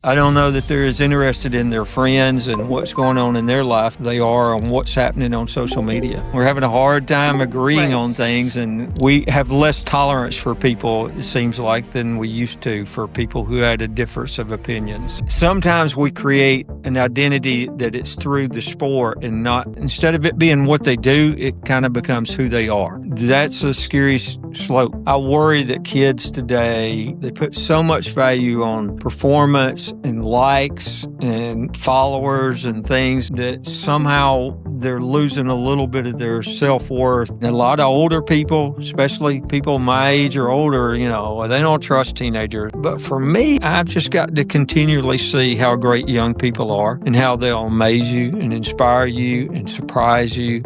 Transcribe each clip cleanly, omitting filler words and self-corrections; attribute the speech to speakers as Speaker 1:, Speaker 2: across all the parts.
Speaker 1: I don't know that they're as interested in their friends and what's going on in their life they are on what's happening on social media. We're having a hard time agreeing
Speaker 2: Right.
Speaker 1: on things, and we have less tolerance for people, it seems like, than we used to for people who had a difference of opinions. Sometimes we create an identity that it's through the sport and not, instead of it being what they do, it kind of becomes who they are. That's a scary slope. I worry that kids today, they put so much value on performance and likes and followers and things that somehow they're losing a little bit of their self-worth. And a lot of older people, especially people my age or older, they don't trust teenagers. But for me, I've just got to continually see how great young people are and how they'll amaze you and inspire you and surprise you.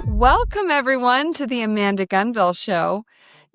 Speaker 2: Welcome, everyone, to the Amanda Gunville Show.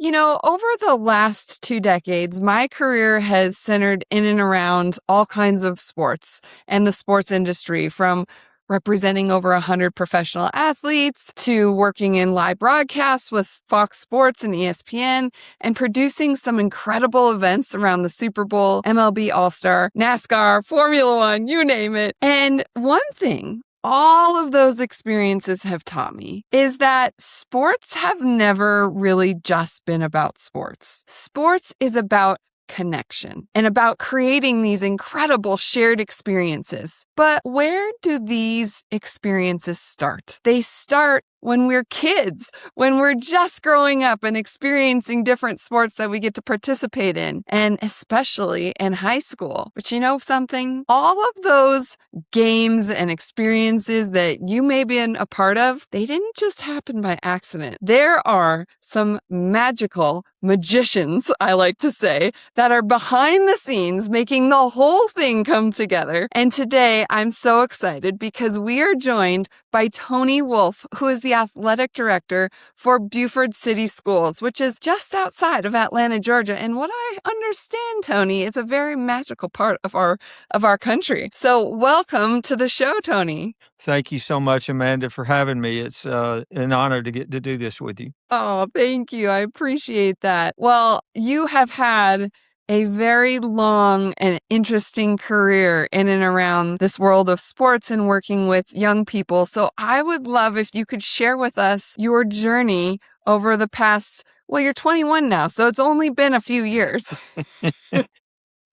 Speaker 2: Over the last 2 decades, my career has centered in and around all kinds of sports and the sports industry, from representing over 100 professional athletes to working in live broadcasts with Fox Sports and ESPN and producing some incredible events around the Super Bowl, MLB All-Star, NASCAR, Formula One, you name it. And one thing all of those experiences have taught me is that sports have never really just been about sports. Sports is about connection and about creating these incredible shared experiences. But where do these experiences start? They start when we're kids, when we're just growing up and experiencing different sports that we get to participate in, and especially in high school. But you know something? All of those games and experiences that you may be a part of, they didn't just happen by accident. There are some magical magicians, I like to say, that are behind the scenes making the whole thing come together. And today I'm so excited because we are joined by Tony Wolf, who is the athletic director for Beaufort City Schools, which is just outside of Atlanta, Georgia. And what I understand, Tony, is a very magical part of our country. So welcome to the show, Tony.
Speaker 1: Thank you so much, Amanda, for having me. It's an honor to get to do this with you.
Speaker 2: Oh, thank you. I appreciate that. Well, you have had a very long and interesting career in and around this world of sports and working with young people. So I would love if you could share with us your journey over the past, well, you're 21 now, so it's only been a few years.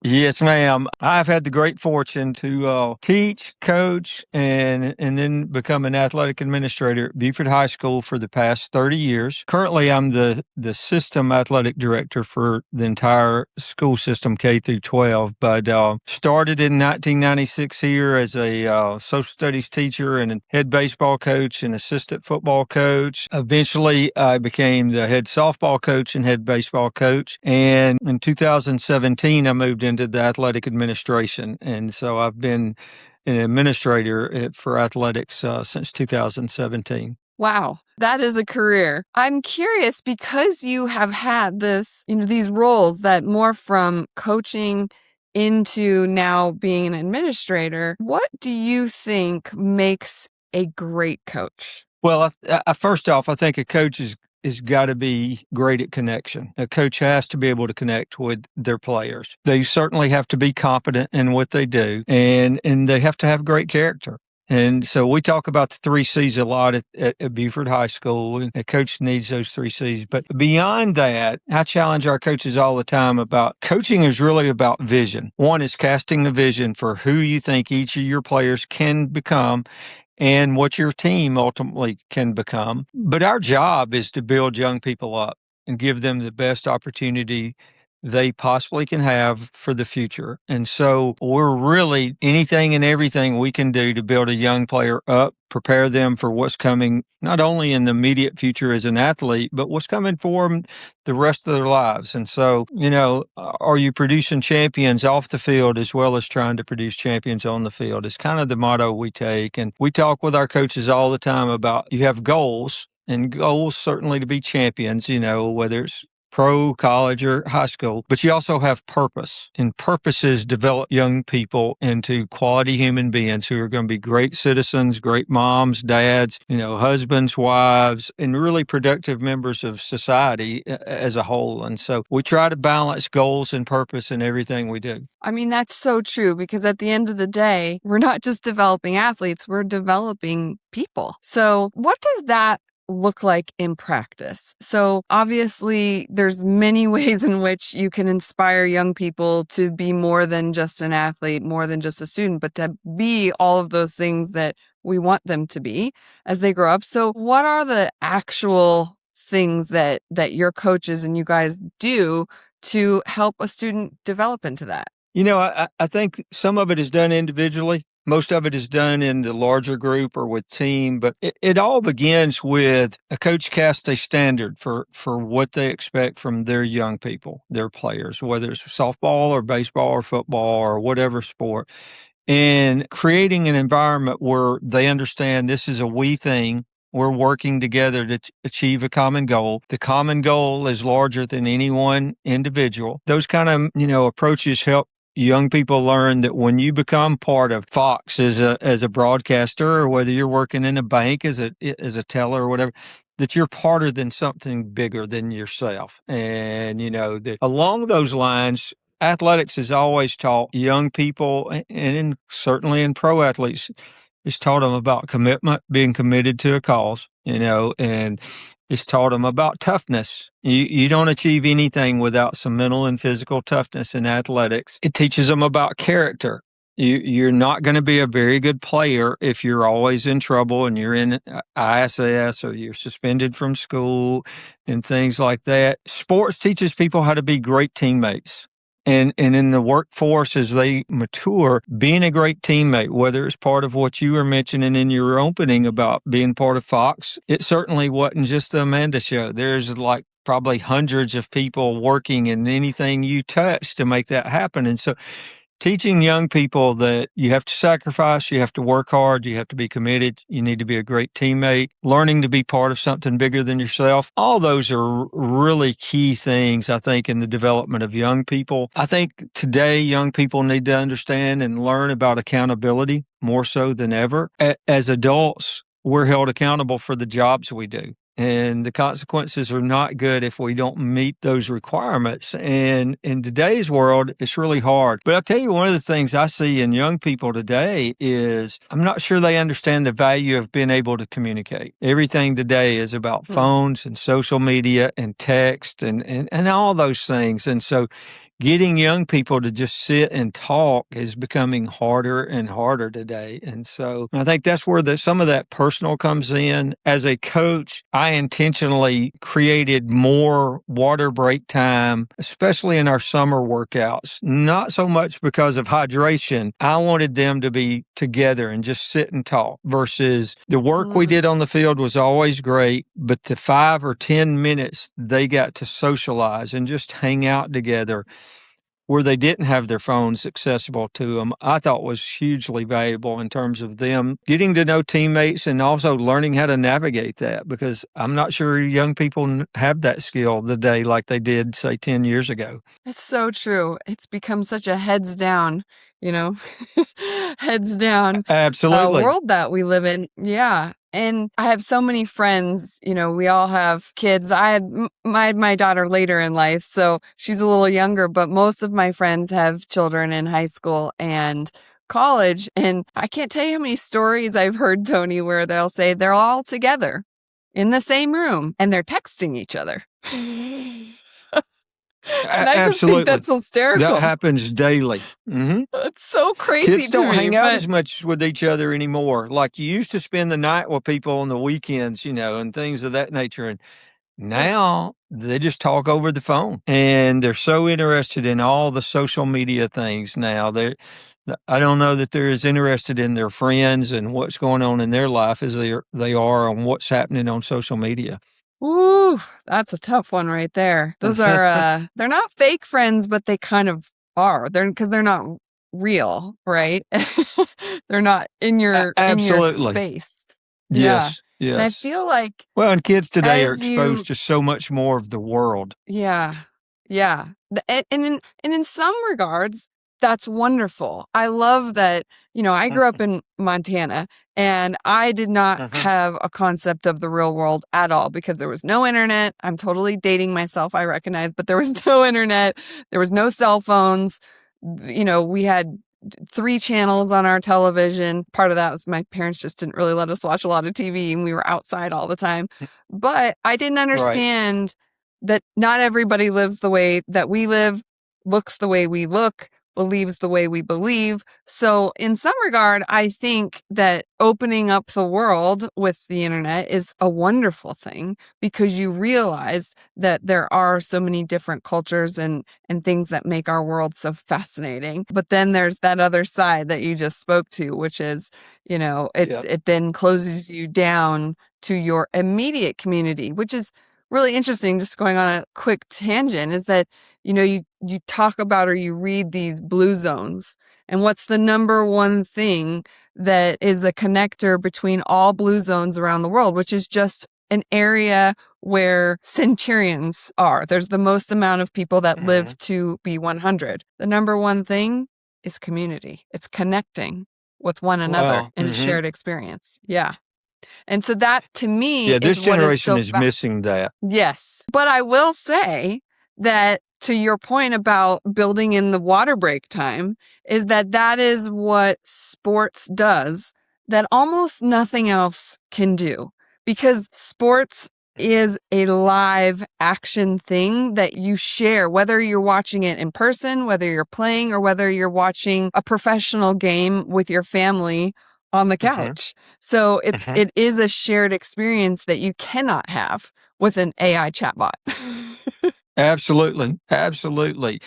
Speaker 1: Yes, ma'am. I've had the great fortune to teach, coach, and then become an athletic administrator at Beaufort High School for the past 30 years. Currently, I'm the system athletic director for the entire school system, K through 12. But started in 1996 here as a social studies teacher and a head baseball coach and assistant football coach. Eventually, I became the head softball coach and head baseball coach. And in 2017, I moved into the athletic administration. And so I've been an administrator for athletics since 2017.
Speaker 2: Wow, that is a career. I'm curious because you have had these roles that morph from coaching into now being an administrator. What do you think makes a great coach?
Speaker 1: Well, first off, I think a coach is got to be great at connection. A coach has to be able to connect with their players. They certainly have to be competent in what they do, and they have to have great character. And so we talk about the 3 C's a lot at Beaufort High School, and a coach needs those 3 C's. But beyond that, I challenge our coaches all the time about coaching is really about vision. One is casting a vision for who you think each of your players can become and what your team ultimately can become. But our job is to build young people up and give them the best opportunity they possibly can have for the future. And so we're really anything and everything we can do to build a young player up, prepare them for what's coming, not only in the immediate future as an athlete, but what's coming for them the rest of their lives. And so, are you producing champions off the field as well as trying to produce champions on the field? It's kind of the motto we take. And we talk with our coaches all the time about you have goals, and goals certainly to be champions, whether it's pro, college, or high school, but you also have purpose. And purposes develop young people into quality human beings who are going to be great citizens, great moms, dads, husbands, wives, and really productive members of society as a whole. And so we try to balance goals and purpose in everything we do.
Speaker 2: I mean, that's so true, because at the end of the day, we're not just developing athletes, we're developing people. So what does that look like in practice? So obviously there's many ways in which you can inspire young people to be more than just an athlete, more than just a student, but to be all of those things that we want them to be as they grow up. So what are the actual things that your coaches and you guys do to help a student develop into that?
Speaker 1: I think some of it is done individually. Most of it is done in the larger group or with team, but it all begins with a coach casts a standard for what they expect from their young people, their players, whether it's softball or baseball or football or whatever sport, and creating an environment where they understand this is a we thing. We're working together to achieve a common goal. The common goal is larger than any one individual. Those kind of, approaches help young people learn that when you become part of Fox as a broadcaster, or whether you're working in a bank as a teller or whatever, that you're part than something bigger than yourself. And, that along those lines, athletics has always taught young people, and certainly in pro athletes, it's taught them about commitment, being committed to a cause, and it's taught them about toughness. You don't achieve anything without some mental and physical toughness in athletics. It teaches them about character. You're not going to be a very good player if you're always in trouble and you're in ISS or you're suspended from school and things like that. Sports teaches people how to be great teammates. And in the workforce, as they mature, being a great teammate, whether it's part of what you were mentioning in your opening about being part of Fox, it certainly wasn't just the Amanda show. There's like probably hundreds of people working in anything you touch to make that happen. And so teaching young people that you have to sacrifice, you have to work hard, you have to be committed, you need to be a great teammate, learning to be part of something bigger than yourself. All those are really key things, I think, in the development of young people. I think today young people need to understand and learn about accountability more so than ever. As adults, we're held accountable for the jobs we do. And the consequences are not good if we don't meet those requirements. And in today's world, it's really hard. But I'll tell you, one of the things I see in young people today is I'm not sure they understand the value of being able to communicate. Everything today is about phones and social media and text and all those things. And so getting young people to just sit and talk is becoming harder and harder today. And so I think that's where some of that personal comes in. As a coach, I intentionally created more water break time, especially in our summer workouts, not so much because of hydration. I wanted them to be together and just sit and talk versus the work we did on the field was always great, but the 5 or 10 minutes they got to socialize and just hang out together where they didn't have their phones accessible to them, I thought was hugely valuable in terms of them getting to know teammates and also learning how to navigate that, because I'm not sure young people have that skill today like they did, say, 10 years ago.
Speaker 2: It's so true. It's become such a heads down, heads down
Speaker 1: Absolutely.
Speaker 2: world that we live in. Yeah. And I have so many friends, we all have kids. I had my daughter later in life, so she's a little younger, but most of my friends have children in high school and college. And I can't tell you how many stories I've heard, Tony, where they'll say they're all together in the same room and they're texting each other. And I just think that's hysterical.
Speaker 1: That happens daily.
Speaker 2: Mm-hmm. It's so crazy.
Speaker 1: Kids don't hang out as much with each other anymore. Like you used to spend the night with people on the weekends, and things of that nature. And now they just talk over the phone, and they're so interested in all the social media things now. I don't know that they're as interested in their friends and what's going on in their life as they are on what's happening on social media.
Speaker 2: Ooh, that's a tough one right there. Those are, they're not fake friends, but they kind of are. Because they're not real, right? They're not in your space.
Speaker 1: Yes.
Speaker 2: And I
Speaker 1: Yes.
Speaker 2: feel like
Speaker 1: Well, and kids today are
Speaker 2: as
Speaker 1: exposed
Speaker 2: you
Speaker 1: to so much more of the world.
Speaker 2: yeah. Yeah. And in some regards, that's wonderful. I love that, I grew up
Speaker 1: Mhm,
Speaker 2: in Montana and I did not
Speaker 1: mhm.
Speaker 2: have a concept of the real world at all because there was no internet. I'm totally dating myself, I recognize, but there was no internet. There was no cell phones. We had three channels on our television. Part of that was my parents just didn't really let us watch a lot of TV and we were outside all the time. But I didn't
Speaker 1: Right.
Speaker 2: understand that not everybody lives the way that we live, looks the way we look, believes the way we believe. So, in some regard, I think that opening up the world with the internet is a wonderful thing because you realize that there are so many different cultures and things that make our world so fascinating. But then there's that other side that you just spoke to, which is, it
Speaker 1: Yep.
Speaker 2: it then closes you down to your immediate community, which is really interesting. Just going on a quick tangent is that you talk about or you read these blue zones, and what's the number one thing that is a connector between all blue zones around the world, which is just an area where centurions are. There's the most amount of people that live
Speaker 1: Mhm.
Speaker 2: to be 100. The number one thing is community. It's connecting with one another
Speaker 1: Well,
Speaker 2: in a
Speaker 1: mhm.
Speaker 2: shared experience. Yeah. And so that to me
Speaker 1: Yeah,
Speaker 2: is
Speaker 1: this
Speaker 2: what is
Speaker 1: generation
Speaker 2: so
Speaker 1: is missing that.
Speaker 2: yes. But I will say that to your point about building in the water break time is that is what sports does that almost nothing else can do because sports is a live action thing that you share, whether you're watching it in person, whether you're playing, or whether you're watching a professional game with your family on the
Speaker 1: Mhm,
Speaker 2: couch. So
Speaker 1: mhm.
Speaker 2: it is a shared experience that you cannot have with an AI chatbot.
Speaker 1: Absolutely, absolutely.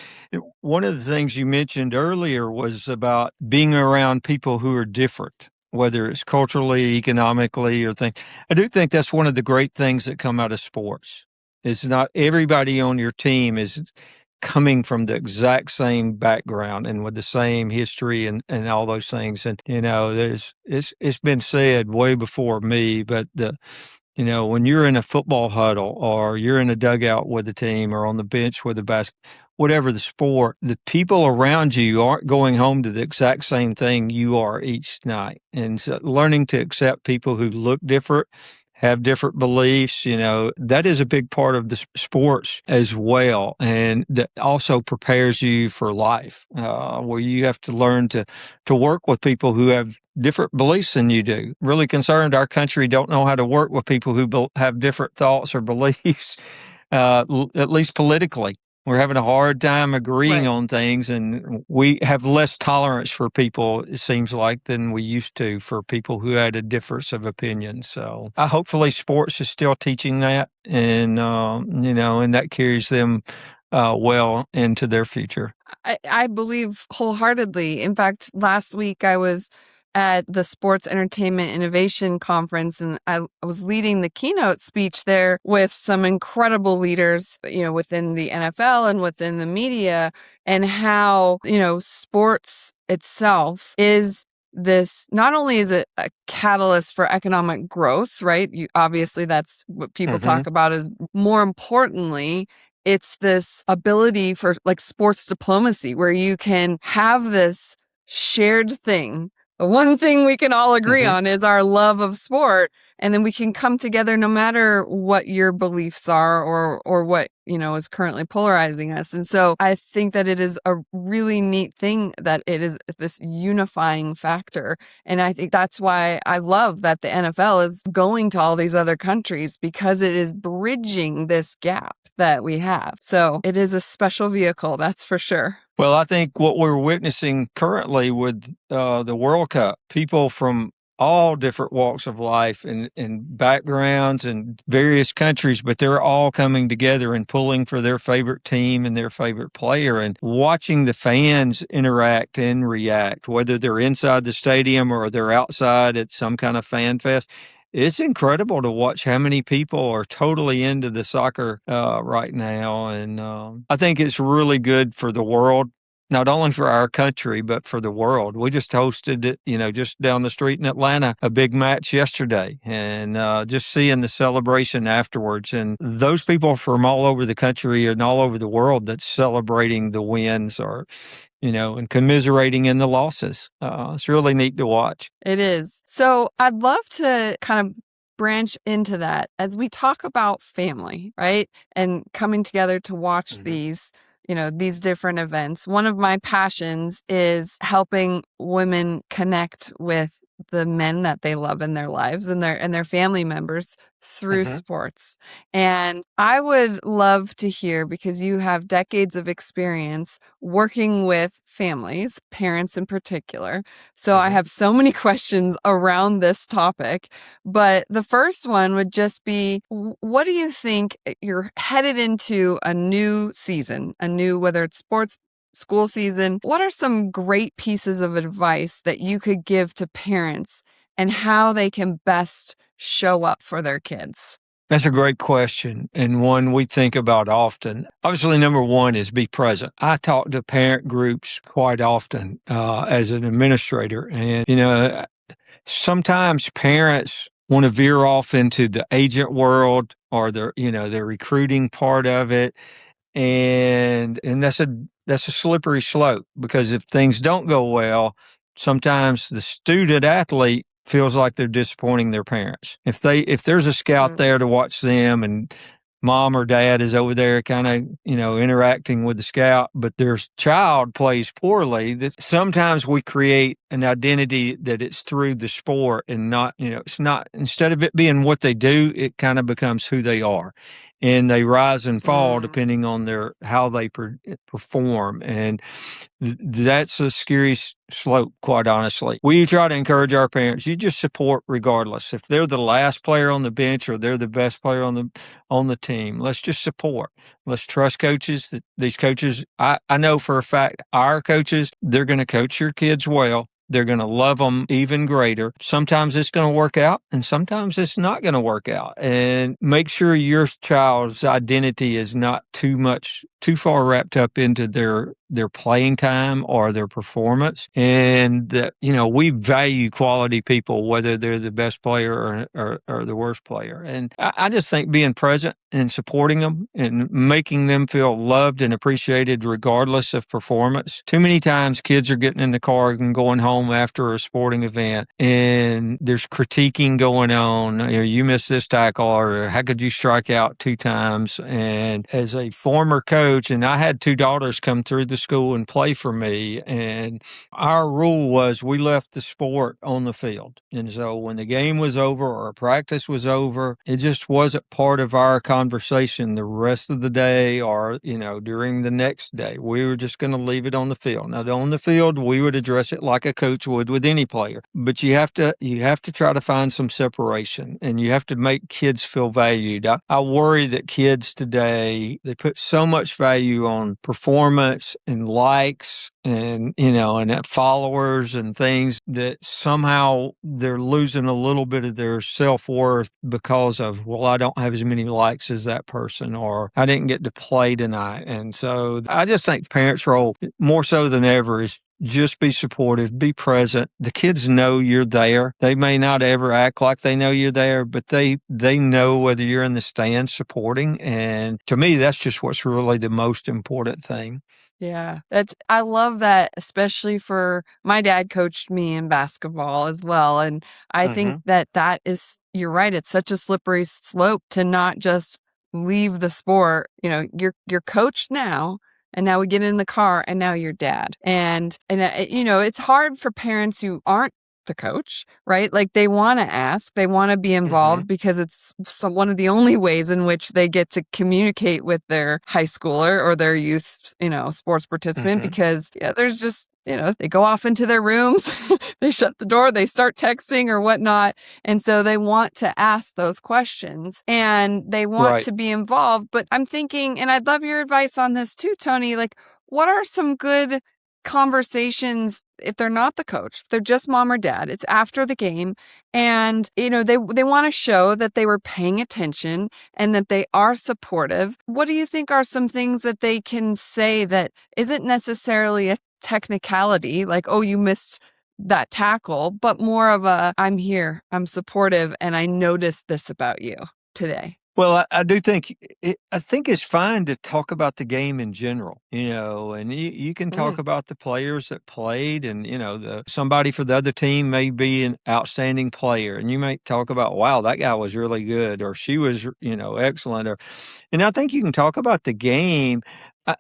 Speaker 1: One of the things you mentioned earlier was about being around people who are different, whether it's culturally, economically, or things. I do think that's one of the great things that come out of sports. Is not everybody on your team is coming from the exact same background and with the same history and all those things. And there's it's been said way before me, but when you're in a football huddle or you're in a dugout with the team or on the bench with the whatever the sport, the people around you aren't going home to the exact same thing you are each night. And so learning to accept people who look different, have different beliefs, that is a big part of the sports as well. And that also prepares you for life, where you have to learn to work with people who have different beliefs than you do. Really concerned our country don't know how to work with people who have different thoughts or beliefs, at least politically. We're having a hard time agreeing
Speaker 2: Right.
Speaker 1: on things, and we have less tolerance for people, it seems like, than we used to for people who had a difference of opinion. So, hopefully, sports is still teaching that, and that carries them well into their future.
Speaker 2: I believe wholeheartedly. In fact, last week I was at the Sports Entertainment Innovation Conference and I was leading the keynote speech there with some incredible leaders, within the NFL and within the media, and how, sports itself is this not only is it a catalyst for economic growth, right? Obviously, that's what people
Speaker 1: Hmm.
Speaker 2: talk about, is more importantly, it's this ability for like sports diplomacy where you can have this shared thing. The one thing we can all agree
Speaker 1: Hmm.
Speaker 2: on is our love of sport. And then we can come together no matter what your beliefs are or what, is currently polarizing us. And so I think that it is a really neat thing that it is this unifying factor. And I think that's why I love that the NFL is going to all these other countries because it is bridging this gap that we have. So it is a special vehicle, that's for sure.
Speaker 1: Well, I think what we're witnessing currently with the World Cup, people from all different walks of life and backgrounds and various countries, but they're all coming together and pulling for their favorite team and their favorite player and watching the fans interact and react, whether they're inside the stadium or they're outside at some kind of fan fest. It's incredible to watch how many people are totally into the soccer right now, and I think it's really good for the world. not only for our country, but for the world. We just hosted it, just down the street in Atlanta, a big match yesterday, and just seeing the celebration afterwards. And those people from all over the country and all over the world that's celebrating the wins or and commiserating in the losses. It's really neat to watch.
Speaker 2: It is. So I'd love to kind of branch into that as we talk about family, right? And coming together to watch these different events. One of my passions is helping women connect with the men that they love in their lives and their family members through sports. And I would love to hear, because you have decades of experience working with families, parents in particular. So I have so many questions around this topic. But the first one would just be, what do you think? You're headed into a new season, whether it's sports, school season. What are some great pieces of advice that you could give to parents and how they can best show up for their kids?
Speaker 1: That's a great question, and one we think about often. Obviously, number one is be present. I talk to parent groups quite often as an administrator, and sometimes parents want to veer off into the agent world or their recruiting part of it, and that's a slippery slope, because if things don't go well, sometimes the student athlete feels like they're disappointing their parents. If there's a scout there to watch them, and mom or dad is over there kind of, interacting with the scout, but their child plays poorly, that sometimes we create an identity that it's through the sport and not, it's not, instead of it being what they do, it kind of becomes who they are. And they rise and fall depending on how they perform. And that's a scary slope, quite honestly. We try to encourage our parents, you just support regardless. If they're the last player on the bench or they're the best player on the team, let's just support. Let's trust coaches. These coaches, I know for a fact, our coaches, they're going to coach your kids well. They're going to love them even greater. Sometimes it's going to work out, and sometimes it's not going to work out. And make sure your child's identity is not too far wrapped up into their playing time or their performance. And that, we value quality people, whether they're the best player or the worst player. And I just think being present and supporting them and making them feel loved and appreciated regardless of performance. Too many times kids are getting in the car and going home after a sporting event, and there's critiquing going on. You missed this tackle, or how could you strike out 2 times? And as a former coach, and I had 2 daughters come through the school and play for me, and our rule was we left the sport on the field. And so when the game was over or practice was over, it just wasn't part of our conversation the rest of the day or, during the next day. We were just going to leave it on the field. Now, on the field, we would address it like a coach would with any player, but you have to try to find some separation, and you have to make kids feel valued. I worry that kids today, they put so much value on performance and likes and followers and things, that somehow they're losing a little bit of their self-worth because of, well, I don't have as many likes as that person, or I didn't get to play tonight. And so I just think parents' role, more so than ever, is just be supportive, be present. The kids know you're there. They may not ever act like they know you're there, but they know whether you're in the stands supporting. And to me, that's just what's really the most important thing.
Speaker 2: Yeah, I love that, especially for my dad coached me in basketball as well. And I think that is, you're right, it's such a slippery slope to not just leave the sport. You're coached now, and now we get in the car, and now you're dad. And it's hard for parents who aren't the coach, right? Like, they want to ask, they want to be involved because it's one of the only ways in which they get to communicate with their high schooler or their youth, sports participant, because there's just, they go off into their rooms, they shut the door, they start texting or whatnot. And so they want to ask those questions and they want to be involved. But I'm thinking, and I'd love your advice on this too, Tony, like, what are some good conversations if they're not the coach, if they're just mom or dad, it's after the game, and they want to show that they were paying attention and that they are supportive. What do you think are some things that they can say that isn't necessarily a technicality, like, oh, you missed that tackle, but more of a, I'm here, I'm supportive, and I noticed this about you today?
Speaker 1: Well, I do think I think it's fine to talk about the game in general, and you can talk
Speaker 2: Mm,
Speaker 1: about the players that played, and somebody for the other team may be an outstanding player, and you may talk about, wow, that guy was really good, or she was, excellent, and I think you can talk about the game.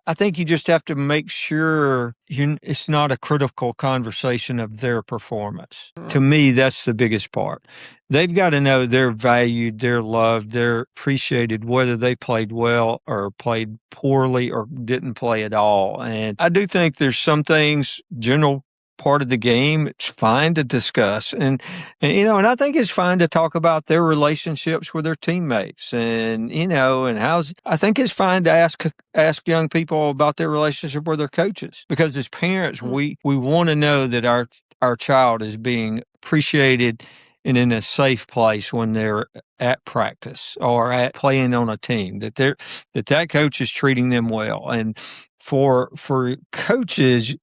Speaker 1: I think you just have to make sure it's not a critical conversation of their performance. To
Speaker 2: mm,
Speaker 1: me, that's the biggest part. They've got to know they're valued, they're loved, they're appreciated, whether they played well or played poorly or didn't play at all. And I do think there's some things, general part of the game, it's fine to discuss. And I think it's fine to talk about their relationships with their teammates and I think it's fine to ask young people about their relationship with their coaches, because as parents,
Speaker 2: mm,
Speaker 1: we want to know that our child is being appreciated and in a safe place when they're at practice or at playing on a team, that coach is treating them well. And for coaches,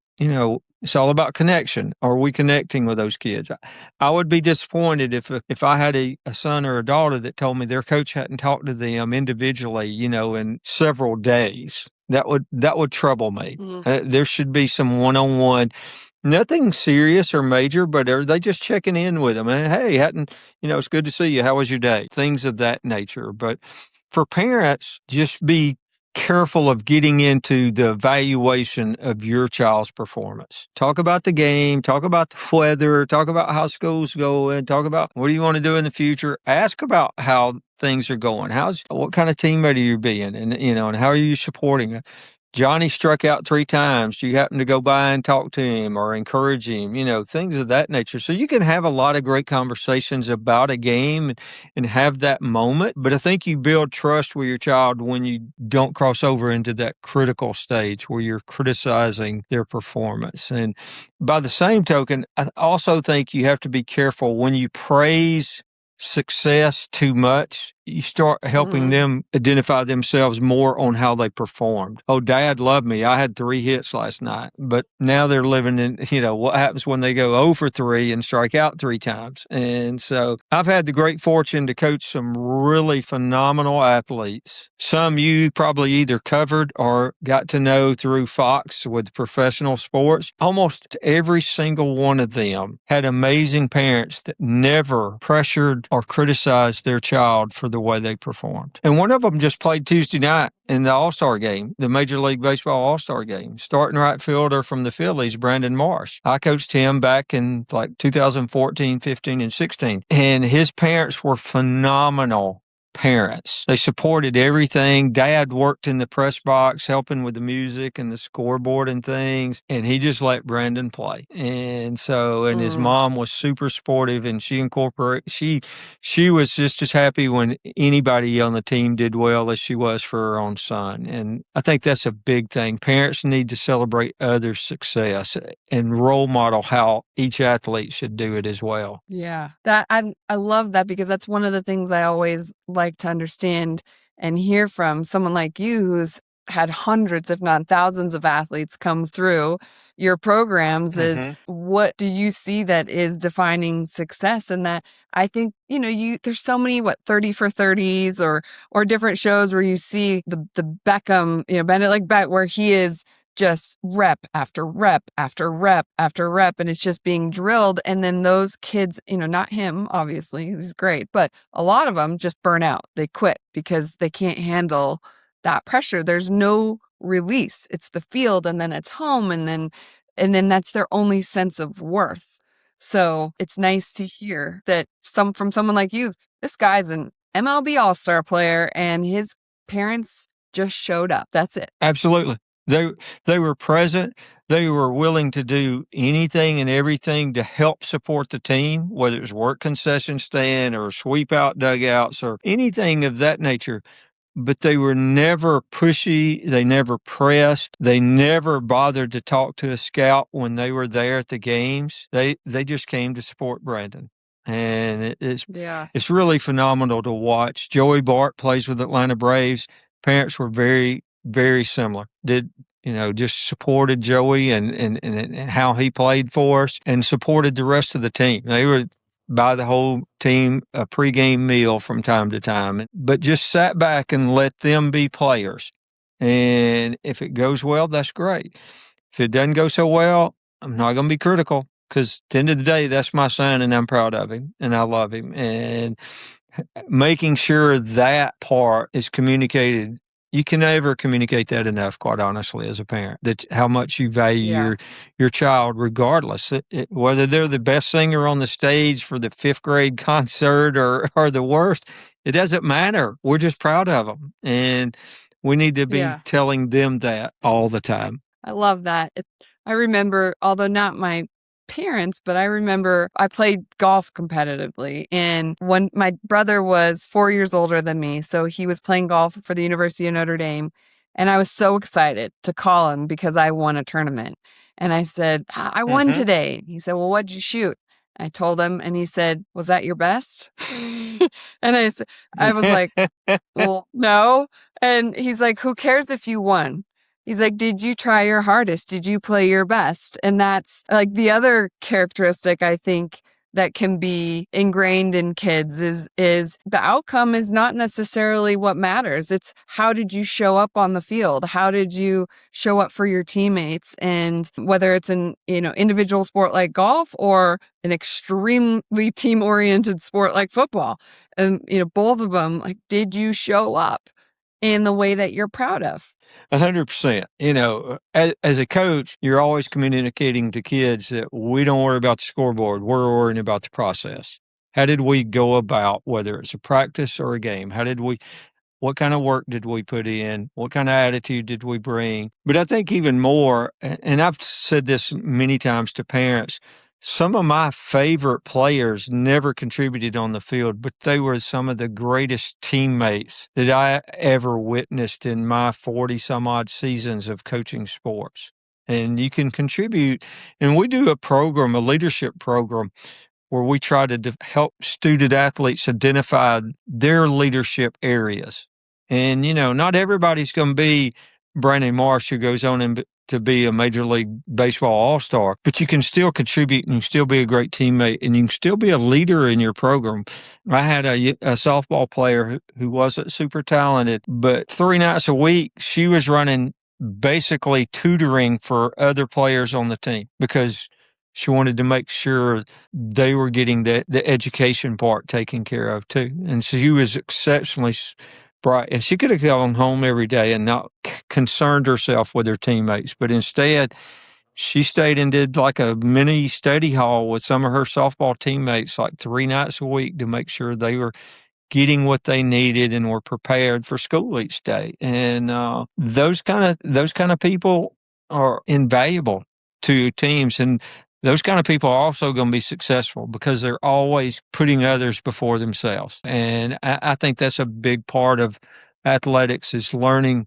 Speaker 1: it's all about connection. Are we connecting with those kids? I would be disappointed if I had a son or a daughter that told me their coach hadn't talked to them individually, in several days. That would trouble me.
Speaker 2: mm.
Speaker 1: There should be some one-on-one, nothing serious or major, but are they just checking in with them? And hey, it's good to see you. How was your day? Things of that nature. But for parents, just be careful of getting into the evaluation of your child's performance. Talk about the game, talk about the weather, talk about how school's going, talk about what do you want to do in the future. Ask about how things are going. What kind of teammate are you being? And how are you supporting it? Johnny struck out 3 times. Do you happen to go by and talk to him or encourage him? Things of that nature. So you can have a lot of great conversations about a game and have that moment. But I think you build trust with your child when you don't cross over into that critical stage where you're criticizing their performance. And by the same token, I also think you have to be careful when you praise success too much. You start helping
Speaker 2: Mhm.
Speaker 1: them identify themselves more on how they performed. Oh, dad loved me. I had 3 hits last night. But now they're living in, what happens when they go 0 for 3 and strike out 3 times. And so I've had the great fortune to coach some really phenomenal athletes. Some you probably either covered or got to know through Fox with professional sports. Almost every single one of them had amazing parents that never pressured or criticized their child for the way they performed. And one of them just played Tuesday night in the All-Star game, the Major League Baseball All-Star game, starting right fielder from the Phillies, Brandon Marsh. I coached him back in like 2014, 15, and 16. And his parents were phenomenal parents. They supported everything. Dad worked in the press box, helping with the music and the scoreboard and things. And he just let Brandon play. And his
Speaker 2: Mm.
Speaker 1: mom was super supportive, and she was just as happy when anybody on the team did well as she was for her own son. And I think that's a big thing. Parents need to celebrate others' success and role model how each athlete should do it as well.
Speaker 2: Yeah, that I love that, because that's one of the things I always like to understand and hear from someone like you who's had hundreds, if not thousands, of athletes come through your programs, is
Speaker 1: hmm
Speaker 2: what do you see that is defining success? And that I think, there's so many 30 for 30s or different shows where you see the Beckham, Bennett, like Beck, where he is just rep after rep after rep after rep, and it's just being drilled. And then those kids, not him, obviously, he's great, but a lot of them just burn out. They quit because they can't handle that pressure. There's no release. It's the field, and then it's home, and then that's their only sense of worth. So it's nice to hear that from someone like you, this guy's an MLB All-Star player and his parents just showed up. That's it.
Speaker 1: Absolutely. They were present. They were willing to do anything and everything to help support the team, whether it was work concession stand or sweep out dugouts or anything of that nature. but they were never pushy. They never pressed. They never bothered to talk to a scout when they were there at the games. They just came to support Brandon. And it's really phenomenal to watch. Joey Bart plays with Atlanta Braves. Parents were very, very similar. Just supported Joey and how he played for us and supported the rest of the team. They were buy the whole team a pregame meal from time to time, but just sat back and let them be players. And if it goes well, that's great. If it doesn't go so well, I'm not going to be critical because at the end of the day, that's my son and I'm proud of him and I love him. And making sure that part is communicated. You can never communicate that enough, quite honestly, as a parent, that how much you value your child, regardless, whether they're the best singer on the stage for the fifth grade concert or the worst. It doesn't matter. We're just proud of them, and we need to be telling them that all the time.
Speaker 2: I love that. I remember, although not my parents, but I remember I played golf competitively, and when my brother was 4 years older than me, so he was playing golf for the University of Notre Dame, and I was so excited to call him because I won a tournament. And I said, I won today. He said, well, what'd you shoot? I told him, and he said, was that your best? And I was like, well, no. And he's like, who cares if you won? He's like, did you try your hardest? Did you play your best? And that's like the other characteristic I think that can be ingrained in kids is the outcome is not necessarily what matters. It's how did you show up on the field? How did you show up for your teammates? And whether it's an individual sport like golf or an extremely team-oriented sport like football. And both of them, like, did you show up in the way that you're proud of?
Speaker 1: 100%. As a coach, you're always communicating to kids that we don't worry about the scoreboard. We're worrying about the process. How did we go about, whether it's a practice or a game? What kind of work did we put in? What kind of attitude did we bring? But I think even more, and I've said this many times to parents, some of my favorite players never contributed on the field, but they were some of the greatest teammates that I ever witnessed in my 40 some odd seasons of coaching sports. And you can contribute. And we do a leadership program, where we try to help student athletes identify their leadership areas. And, not everybody's going to be Brandon Marsh, who goes on to be a Major League Baseball All-Star, but you can still contribute and you can still be a great teammate and you can still be a leader in your program. I had a softball player who wasn't super talented, but 3 nights a week, she was running basically tutoring for other players on the team because she wanted to make sure they were getting the education part taken care of too. And so she was exceptionally bright. And she could have gone home every day and not concerned herself with her teammates. But instead, she stayed and did like a mini study hall with some of her softball teammates like 3 nights a week to make sure they were getting what they needed and were prepared for school each day. And those kind of people are invaluable to teams. And those kind of people are also going to be successful because they're always putting others before themselves. And I think that's a big part of athletics is learning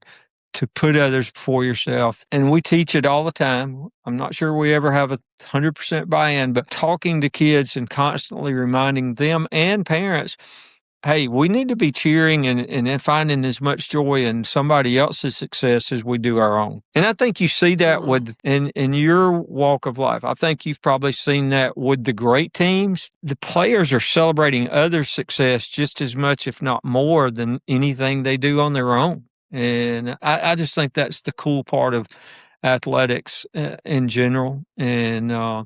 Speaker 1: to put others before yourself. And we teach it all the time. I'm not sure we ever have 100% buy-in, but talking to kids and constantly reminding them and parents, hey, we need to be cheering and finding as much joy in somebody else's success as we do our own. And I think you see that in your walk of life. I think you've probably seen that with the great teams. The players are celebrating others' success just as much, if not more, than anything they do on their own. And I just think that's the cool part of athletics in general. And I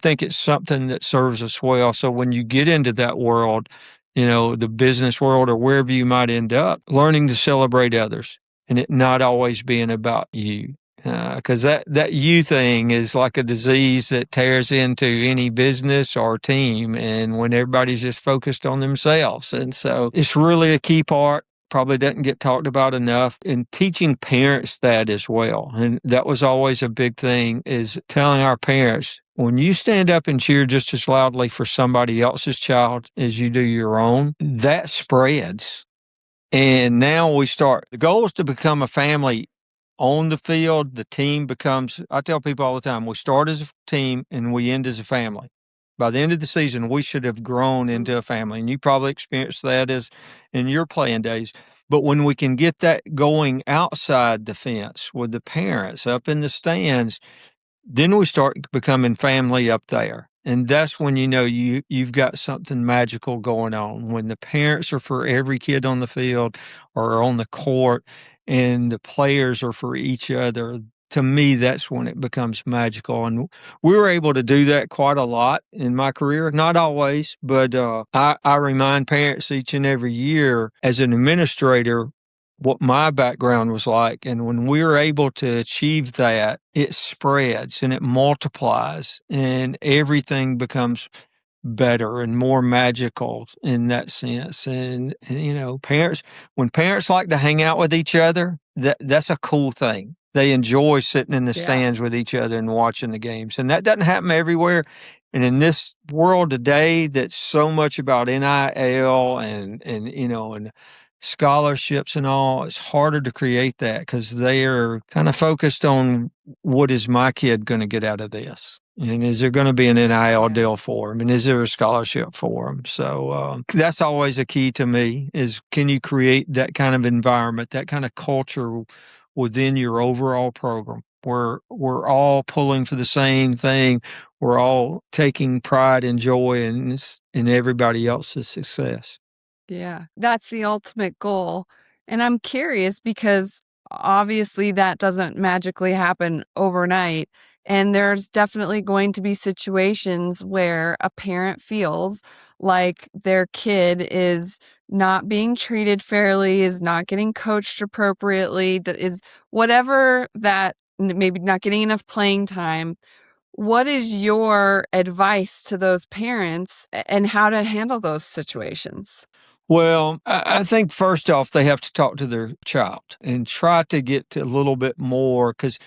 Speaker 1: think it's something that serves us well. So when you get into that world, the business world or wherever you might end up, learning to celebrate others and it not always being about you. Because that you thing is like a disease that tears into any business or team. And when everybody's just focused on themselves. And so it's really a key part. Probably doesn't get talked about enough in teaching parents that as well. And that was always a big thing is telling our parents, when you stand up and cheer just as loudly for somebody else's child as you do your own, that spreads. And now the goal is to become a family on the field. The team becomes, I tell people all the time, we start as a team and we end as a family. By the end of the season, we should have grown into a family. And you probably experienced that as in your playing days. But when we can get that going outside the fence with the parents up in the stands, then we start becoming family up there. And that's when you've got something magical going on. When the parents are for every kid on the field or on the court and the players are for each other, to me, that's when it becomes magical. And we were able to do that quite a lot in my career. Not always, but I remind parents each and every year as an administrator what my background was like. And when we're able to achieve that, it spreads and it multiplies and everything becomes better and more magical in that sense. And when parents like to hang out with each other, that's a cool thing. They enjoy sitting in the stands with each other and watching the games. And that doesn't happen everywhere. And in this world today, that's so much about NIL and scholarships and all, it's harder to create that because they are kind of focused on what is my kid going to get out of this? And is there going to be an NIL deal for him? And is there a scholarship for him? So that's always a key to me is can you create that kind of environment, that kind of culture within your overall program where we're all pulling for the same thing. We're all taking pride and joy in everybody else's success.
Speaker 2: Yeah, that's the ultimate goal. And I'm curious because obviously that doesn't magically happen overnight. And there's definitely going to be situations where a parent feels like their kid is not being treated fairly, is not getting coached appropriately, is whatever that maybe not getting enough playing time. What is your advice to those parents and how to handle those situations?
Speaker 1: Well, I think first off, they have to talk to their child and try to get to a little bit more because,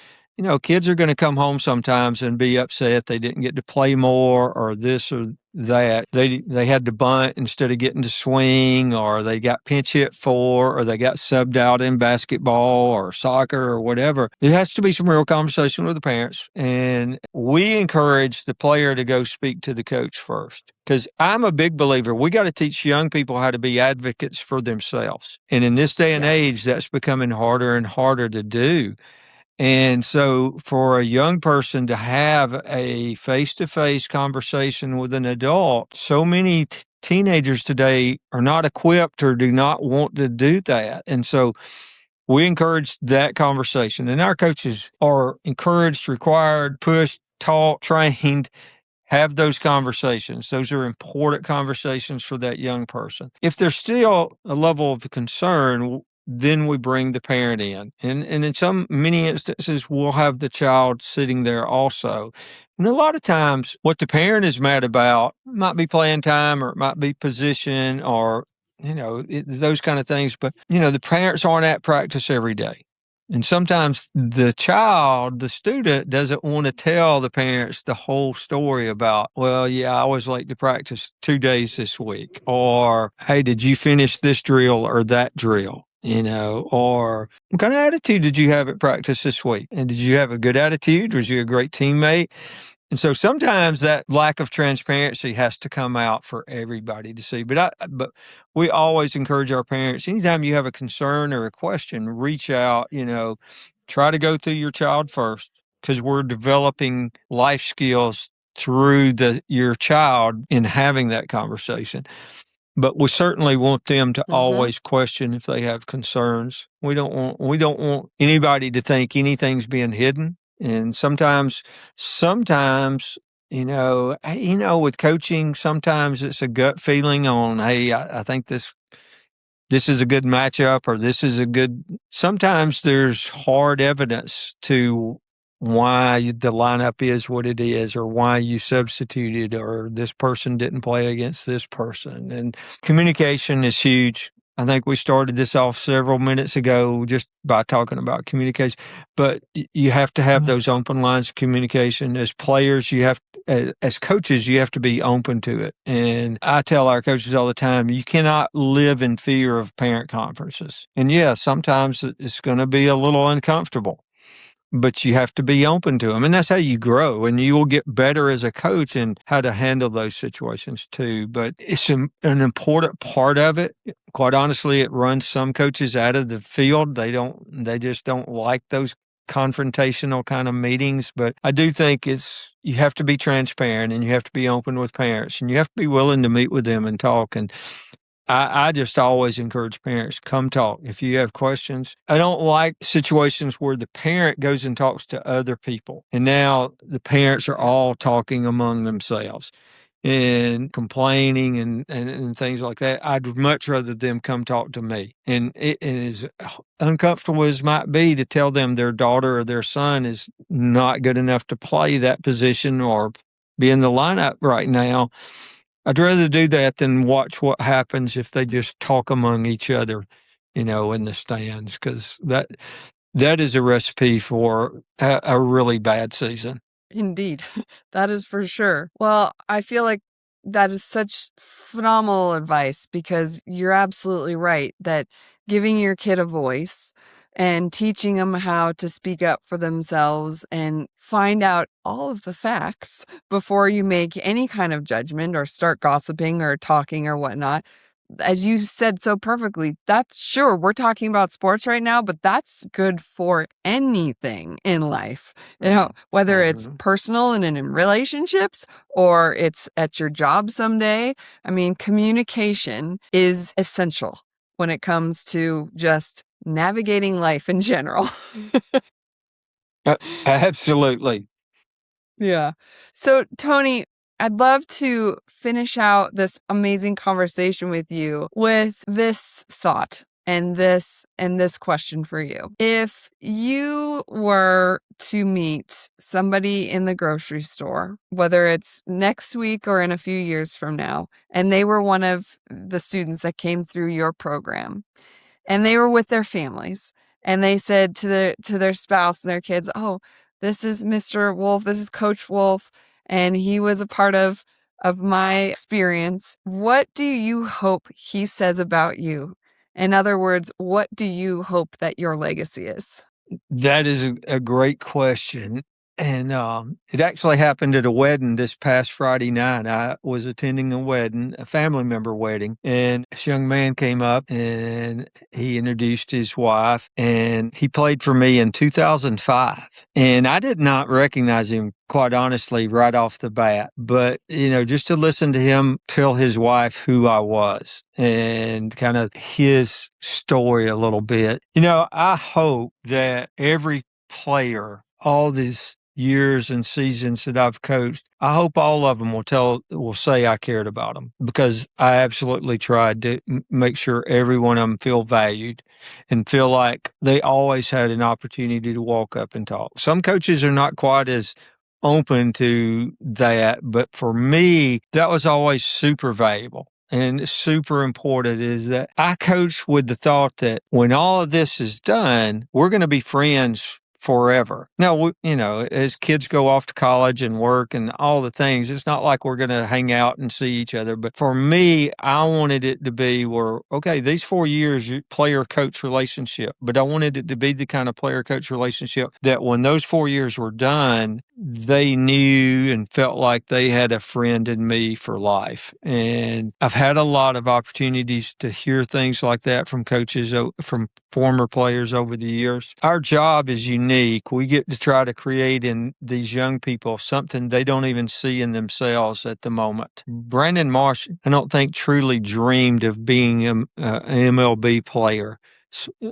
Speaker 1: kids are going to come home sometimes and be upset they didn't get to play more or this or that. They had to bunt instead of getting to swing, or they got pinch hit for, or they got subbed out in basketball or soccer or whatever. There has to be some real conversation with the parents, and we encourage the player to go speak to the coach first. Because I'm a big believer, we got to teach young people how to be advocates for themselves. And in this day and age, that's becoming harder and harder to do. And so for a young person to have a face-to-face conversation with an adult, so many teenagers today are not equipped or do not want to do that. And so we encourage that conversation. And our coaches are encouraged, required, pushed, taught, trained, have those conversations. Those are important conversations for that young person. If there's still a level of concern, then we bring the parent in. And in many instances, we'll have the child sitting there also. And a lot of times, what the parent is mad about might be playing time or it might be position or, those kind of things. But, the parents aren't at practice every day. And sometimes the student doesn't want to tell the parents the whole story about, well, yeah, I was late to practice 2 days this week. Or, hey, did you finish this drill or that drill? Or what kind of attitude did you have at practice this week? And did you have a good attitude? Was you a great teammate? And so sometimes that lack of transparency has to come out for everybody to see. But we always encourage our parents, anytime you have a concern or a question, reach out, try to go through your child first because we're developing life skills through your child in having that conversation. But we certainly want them to always question if they have concerns. We don't want anybody to think anything's being hidden. And sometimes, with coaching, sometimes it's a gut feeling on, hey, I think this is a good matchup or sometimes there's hard evidence to why the lineup is what it is or why you substituted or this person didn't play against this person. And communication is huge. I think we started this off several minutes ago just by talking about communication, but you have to have those open lines of communication. As players, you have as coaches, you have to be open to it. And I tell our coaches all the time, you cannot live in fear of parent conferences. And yeah, sometimes it's going to be a little uncomfortable, but you have to be open to them. And that's how you grow, and you will get better as a coach in how to handle those situations too. But it's an important part of it. Quite honestly, it runs some coaches out of the field. They just don't like those confrontational kind of meetings. But I do think you have to be transparent, and you have to be open with parents, and you have to be willing to meet with them and talk. And I just always encourage parents, come talk if you have questions. I don't like situations where the parent goes and talks to other people, and now the parents are all talking among themselves and complaining and things like that. I'd much rather them come talk to me. And it is uncomfortable as might be to tell them their daughter or their son is not good enough to play that position or be in the lineup right now. I'd rather do that than watch what happens if they just talk among each other, in the stands, because that is a recipe for a really bad season.
Speaker 2: Indeed. That is for sure. Well, I feel like that is such phenomenal advice, because you're absolutely right that giving your kid a voice and teaching them how to speak up for themselves and find out all of the facts before you make any kind of judgment or start gossiping or talking or whatnot. As you said so perfectly, that's sure, we're talking about sports right now, but that's good for anything in life. Whether it's personal and in relationships or it's at your job someday. I mean, communication is essential when it comes to just navigating life in general.
Speaker 1: Absolutely.
Speaker 2: Yeah. So, Tony, I'd love to finish out this amazing conversation with you with this thought and this question for you. If you were to meet somebody in the grocery store, whether it's next week or in a few years from now, and they were one of the students that came through your program, and they were with their families, and they said to their spouse and their kids, "Oh, this is Mr. Wolf, this is Coach Wolf, and he was a part of my experience. What do you hope he says about you? In other words, what do you hope that your legacy is?"
Speaker 1: That is a great question. And it actually happened at a wedding this past Friday night. I was attending a wedding, a family member wedding, and this young man came up and he introduced his wife, and he played for me in 2005. And I did not recognize him, quite honestly, right off the bat. But, just to listen to him tell his wife who I was and kind of his story a little bit, I hope that every player, all these years and seasons that I've coached, I hope all of them will say I cared about them, because I absolutely tried to make sure every one of them feel valued and feel like they always had an opportunity to walk up and talk. Some coaches are not quite as open to that, but for me, that was always super valuable. And super important is that I coach with the thought that when all of this is done, we're going to be friends forever. Now, as kids go off to college and work and all the things, it's not like we're going to hang out and see each other. But for me, I wanted it to be where, okay, these 4 years, player-coach relationship, but I wanted it to be the kind of player-coach relationship that when those 4 years were done, they knew and felt like they had a friend in me for life. And I've had a lot of opportunities to hear things like that from coaches, from former players over the years. Our job is unique. We get to try to create in these young people something they don't even see in themselves at the moment. Brandon Marsh, I don't think truly dreamed of being an MLB player,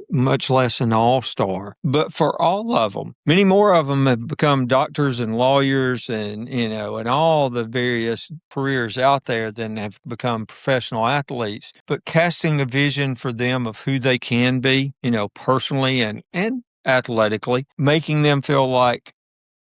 Speaker 1: much less an all-star. But for all of them, many more of them have become doctors and lawyers and all the various careers out there than have become professional athletes. But casting a vision for them of who they can be, personally and athletically, making them feel like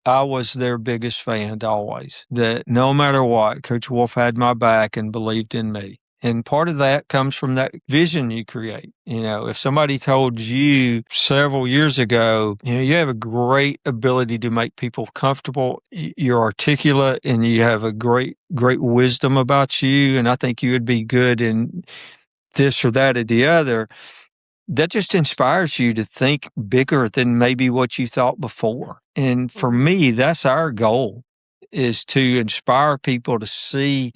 Speaker 1: I was their biggest fan always, that no matter what, Coach Wolf had my back and believed in me. And part of that comes from that vision you create. If somebody told you several years ago, you have a great ability to make people comfortable, you're articulate, and you have a great wisdom about you, and I think you would be good in this or that or the other, that just inspires you to think bigger than maybe what you thought before. And for me, that's our goal, is to inspire people to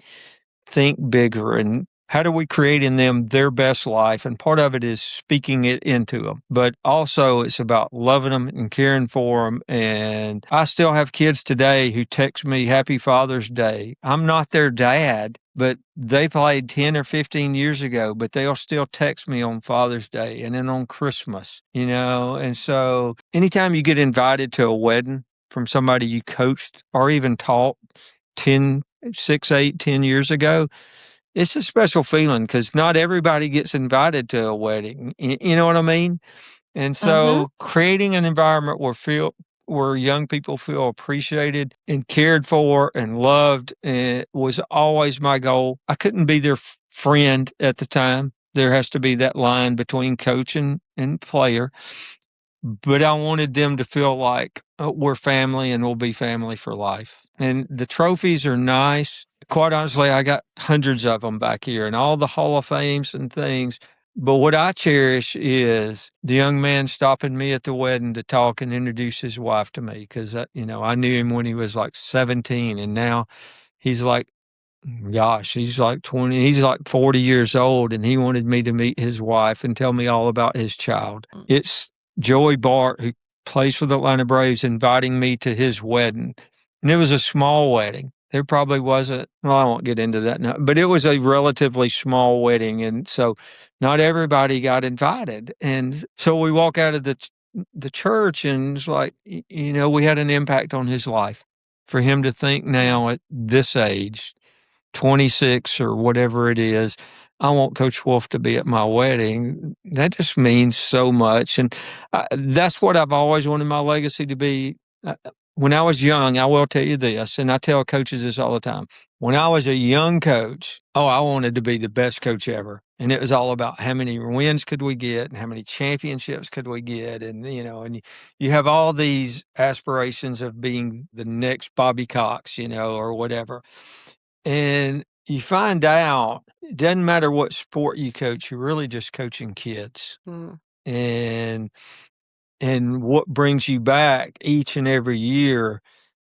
Speaker 1: think bigger, and how do we create in them their best life? And part of it is speaking it into them, but also it's about loving them and caring for them. And I still have kids today who text me Happy Father's Day. I'm not their dad, but they played 10 or 15 years ago, but they'll still text me on Father's Day and then on Christmas, and so anytime you get invited to a wedding from somebody you coached or even taught 10, 6, 8, 10 years ago, it's a special feeling because not everybody gets invited to a wedding. You know what I mean? And so creating an environment where young people feel appreciated and cared for and loved was always my goal. I couldn't be their friend at the time. There has to be that line between coach and player. But I wanted them to feel like we're family and we'll be family for life. And the trophies are nice. Quite honestly, I got hundreds of them back here and all the Hall of Fames and things. But what I cherish is the young man stopping me at the wedding to talk and introduce his wife to me, because, I knew him when he was like 17, and now he's like, gosh, he's like 40 years old, and he wanted me to meet his wife and tell me all about his child. It's Joey Bart, who plays for the Atlanta Braves, inviting me to his wedding. And it was a small wedding. There probably wasn't, well, I won't get into that now, but it was a relatively small wedding. And so not everybody got invited. And so we walk out of the church, and it's like, we had an impact on his life. For him to think now at this age, 26 or whatever it is, I want Coach Wolf to be at my wedding. That just means so much. And that's what I've always wanted my legacy to be. When I was young, I will tell you this, and I tell coaches this all the time. When I was a young coach, I wanted to be the best coach ever. And it was all about how many wins could we get and how many championships could we get. And, and you have all these aspirations of being the next Bobby Cox, or whatever. And you find out it doesn't matter what sport you coach, you're really just coaching kids. And what brings you back each and every year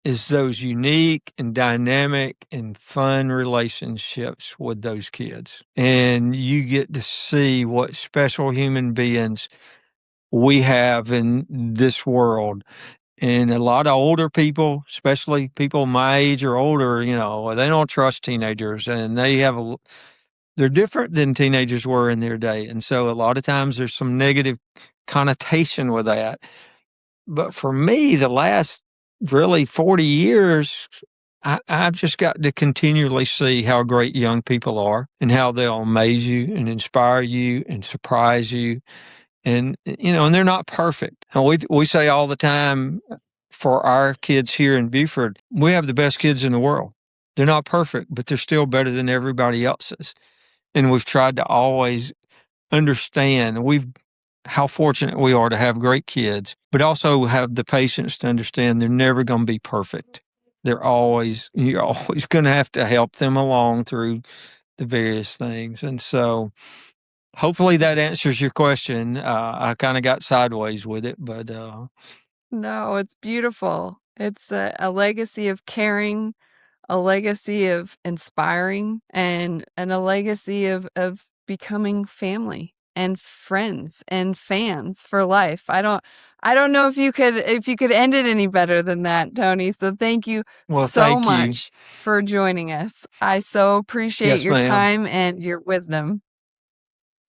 Speaker 1: is those unique and dynamic and fun relationships with those kids. And you get to see what special human beings we have in this world. And a lot of older people, especially people my age or older, they don't trust teenagers, and they're different than teenagers were in their day. And so a lot of times there's some negative connotation with that. But for me, the last really 40 years, I've just got to continually see how great young people are and how they'll amaze you and inspire you and surprise you. And, and they're not perfect. And we say all the time for our kids here in Beaufort, we have the best kids in the world. They're not perfect, but they're still better than everybody else's. And we've tried to always understand how fortunate we are to have great kids, but also have the patience to understand they're never going to be perfect. You're always going to have to help them along through the various things. And so hopefully that answers your question. I kind of got sideways with it, but
Speaker 2: no, it's beautiful. It's a legacy of caring, a legacy of inspiring, and a legacy of becoming family and friends and fans for life. I don't know if you could end it any better than that, Tony. So thank you so much for joining us. I so appreciate your time and your wisdom.